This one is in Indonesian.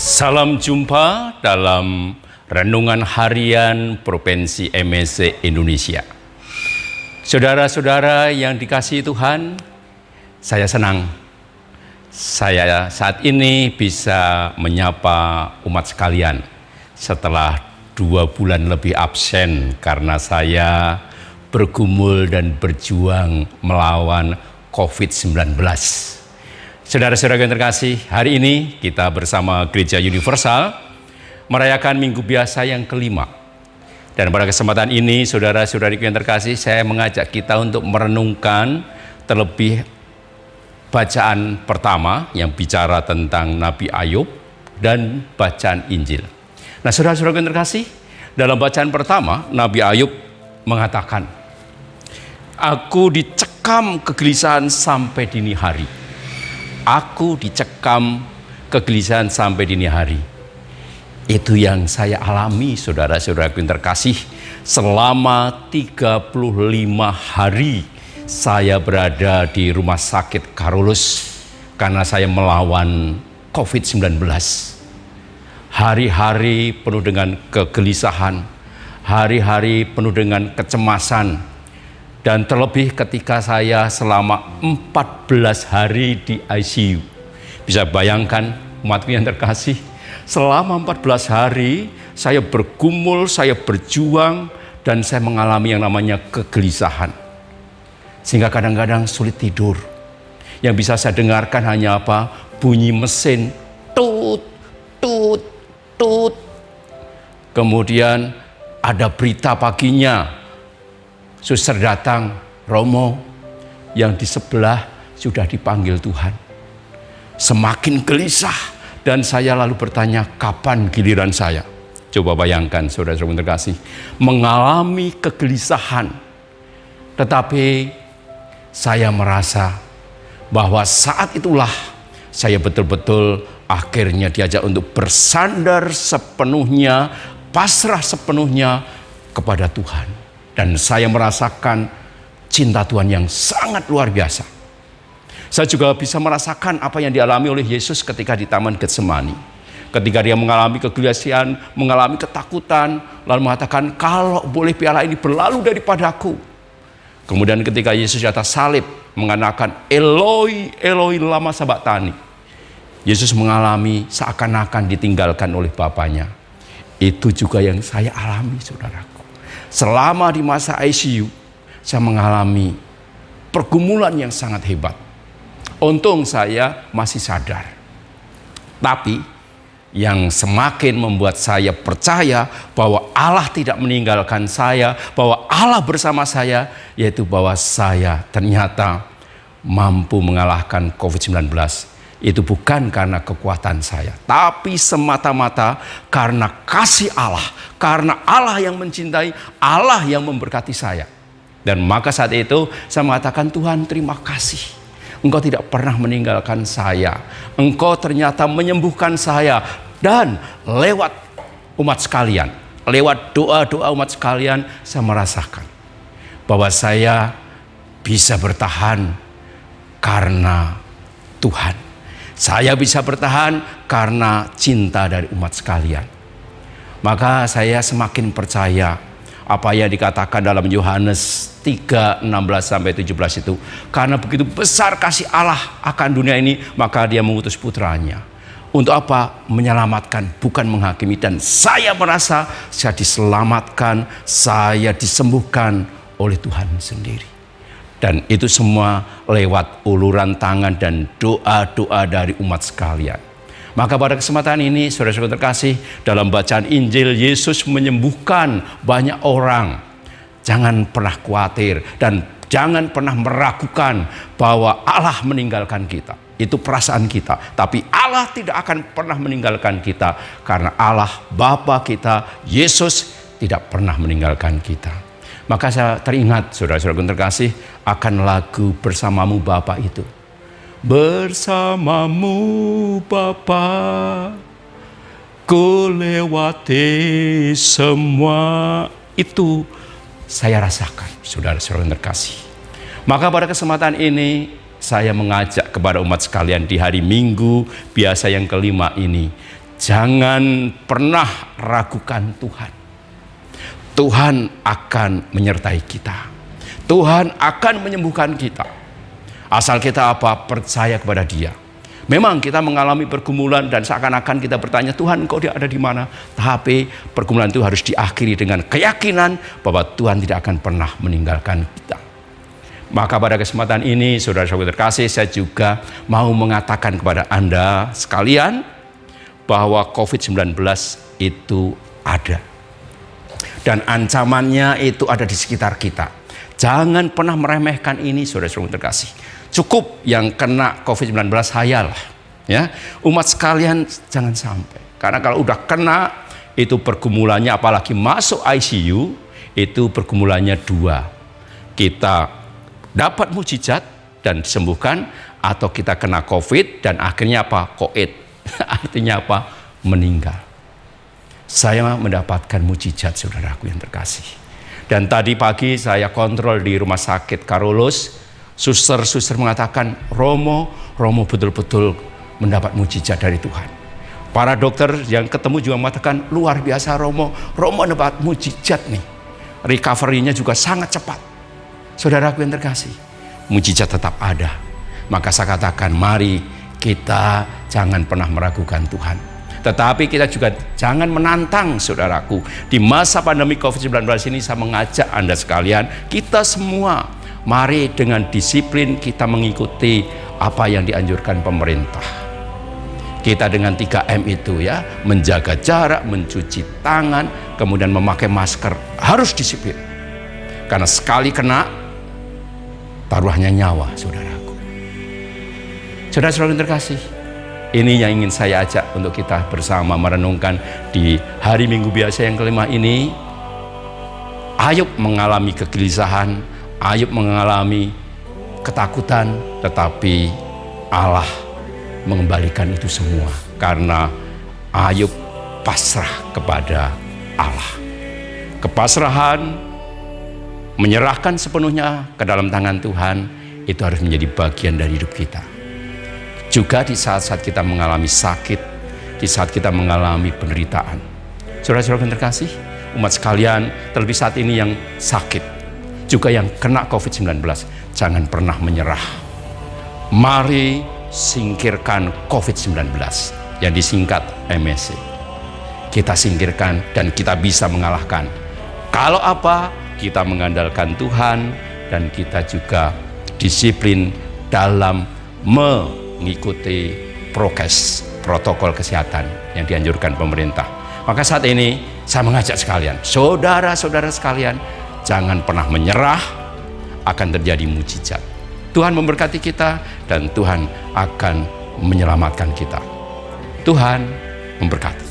Salam jumpa dalam Renungan Harian Provinsi MSC Indonesia. Saudara-saudara yang dikasihi Tuhan, saya senang saya saat ini bisa menyapa umat sekalian setelah 2 bulan lebih absen karena saya bergumul dan berjuang melawan COVID-19. Saudara-saudara yang terkasih, hari ini kita bersama Gereja Universal merayakan Minggu Biasa yang kelima. Dan pada kesempatan ini, saudara-saudari yang terkasih, saya mengajak kita untuk merenungkan terlebih bacaan pertama yang bicara tentang Nabi Ayub dan bacaan Injil. Nah, saudara-saudara yang terkasih, dalam bacaan pertama, Nabi Ayub mengatakan, "Aku dicekam kegelisahan sampai dini hari." Aku dicekam kegelisahan sampai dini hari. Itu yang saya alami, saudara-saudara yang terkasih. Selama 35 hari saya berada di rumah sakit Carolus karena saya melawan COVID-19. Hari-hari penuh dengan kegelisahan, hari-hari penuh dengan kecemasan. Dan terlebih ketika saya selama 14 hari di ICU. Bisa bayangkan umatku yang terkasih, selama 14 hari saya bergumul, saya berjuang, dan saya mengalami yang namanya kegelisahan. Sehingga kadang-kadang sulit tidur. Yang bisa saya dengarkan hanya apa? Bunyi mesin, tut, tut, tut. Kemudian ada berita paginya, suster datang, Romo, yang di sebelah sudah dipanggil Tuhan. Semakin gelisah, dan saya lalu bertanya, kapan giliran saya? Coba bayangkan, saudara-saudara terkasih, mengalami kegelisahan. Tetapi saya merasa bahwa saat itulah saya betul-betul akhirnya diajak untuk bersandar sepenuhnya, pasrah sepenuhnya kepada Tuhan. Dan saya merasakan cinta Tuhan yang sangat luar biasa. Saya juga bisa merasakan apa yang dialami oleh Yesus ketika di Taman Getsemani. Ketika dia mengalami kegelisahan, mengalami ketakutan, lalu mengatakan, kalau boleh piala ini berlalu daripadaku. Kemudian ketika Yesus di atas salib mengatakan, Eloi, Eloi lama sabachthani. Yesus mengalami seakan-akan ditinggalkan oleh Bapaknya. Itu juga yang saya alami, saudaraku. Selama di masa ICU, saya mengalami pergumulan yang sangat hebat. Untung saya masih sadar. Tapi yang semakin membuat saya percaya bahwa Allah tidak meninggalkan saya, bahwa Allah bersama saya, yaitu bahwa saya ternyata mampu mengalahkan COVID-19. Itu bukan karena kekuatan saya, tapi semata-mata karena kasih Allah, karena Allah yang mencintai, Allah yang memberkati saya. Dan maka saat itu saya mengatakan, Tuhan terima kasih, Engkau tidak pernah meninggalkan saya, Engkau ternyata menyembuhkan saya. Dan lewat umat sekalian, lewat doa-doa umat sekalian, saya merasakan bahwa saya bisa bertahan karena Tuhan. Saya bisa bertahan karena cinta dari umat sekalian. Maka saya semakin percaya apa yang dikatakan dalam Yohanes 3:16-17 itu. Karena begitu besar kasih Allah akan dunia ini, maka dia mengutus putranya. Untuk apa? Menyelamatkan, bukan menghakimi. Dan saya merasa saya diselamatkan, saya disembuhkan oleh Tuhan sendiri. Dan itu semua lewat uluran tangan dan doa-doa dari umat sekalian. Maka pada kesempatan ini, saudara-saudara terkasih, dalam bacaan Injil, Yesus menyembuhkan banyak orang. Jangan pernah khawatir dan jangan pernah meragukan bahwa Allah meninggalkan kita. Itu perasaan kita. Tapi Allah tidak akan pernah meninggalkan kita. Karena Allah, Bapa kita, Yesus tidak pernah meninggalkan kita. Maka saya teringat, saudara-saudara terkasih, akan lagu Bersamamu Bapa itu. Bersamamu Bapa, ku lewati semua. Itu saya rasakan, saudara-saudara terkasih. Maka pada kesempatan ini, saya mengajak kepada umat sekalian di hari Minggu Biasa yang kelima ini, Jangan pernah ragukan Tuhan. Tuhan akan menyertai kita. Tuhan akan menyembuhkan kita. Asal kita apa? Percaya kepada Dia. Memang kita mengalami pergumulan dan seakan-akan kita bertanya, Tuhan Engkau ada di mana? Tapi pergumulan itu harus diakhiri dengan keyakinan bahwa Tuhan tidak akan pernah meninggalkan kita. Maka pada kesempatan ini, saudara-saudara terkasih, saya juga mau mengatakan kepada Anda sekalian bahwa COVID-19 itu ada. Dan ancamannya itu ada di sekitar kita. Jangan pernah meremehkan ini, saudara-saudara terkasih. Cukup yang kena COVID-19 hayalah. Ya, umat sekalian jangan sampai. Karena kalau udah kena, itu pergumulannya apalagi masuk ICU, itu pergumulannya dua. Kita dapat mujizat dan disembuhkan, atau kita kena COVID dan akhirnya apa? Koid. Artinya apa? Meninggal. Saya mendapatkan mujizat, saudaraku yang terkasih. Dan tadi pagi saya kontrol di rumah sakit Carolus. Suster mengatakan, Romo betul-betul mendapat mujizat dari Tuhan. Para dokter yang ketemu juga mengatakan, luar biasa Romo mendapat mujizat nih. Recovery-nya juga sangat cepat. Saudaraku yang terkasih, mujizat tetap ada. Maka saya katakan, mari kita jangan pernah meragukan Tuhan. Tetapi kita juga jangan menantang, saudaraku. Di masa pandemi COVID-19 ini saya mengajak Anda sekalian, kita semua, mari dengan disiplin kita mengikuti apa yang dianjurkan pemerintah. Kita dengan 3M itu ya, menjaga jarak, mencuci tangan, kemudian memakai masker, harus disiplin. Karena sekali kena, taruhannya nyawa, saudaraku. Saudara-saudara terkasih, ini yang ingin saya ajak untuk kita bersama merenungkan di hari Minggu biasa yang kelima ini. Ayub mengalami kegelisahan, Ayub mengalami ketakutan, tetapi Allah mengembalikan itu semua karena Ayub pasrah kepada Allah. Kepasrahan, menyerahkan sepenuhnya ke dalam tangan Tuhan, itu harus menjadi bagian dari hidup kita. Juga di saat-saat kita mengalami sakit, di saat kita mengalami penderitaan. Saudara-saudara yang terkasih, umat sekalian, terlebih saat ini yang sakit, juga yang kena COVID-19, jangan pernah menyerah. Mari singkirkan COVID-19 yang disingkat MSC. Kita singkirkan dan kita bisa mengalahkan. Kalau apa? Kita mengandalkan Tuhan dan kita juga disiplin dalam mengikuti prokes, protokol kesehatan yang dianjurkan pemerintah. Maka saat ini saya mengajak sekalian, saudara-saudara sekalian, jangan pernah menyerah, akan terjadi mujizat. Tuhan memberkati kita dan Tuhan akan menyelamatkan kita. Tuhan memberkati.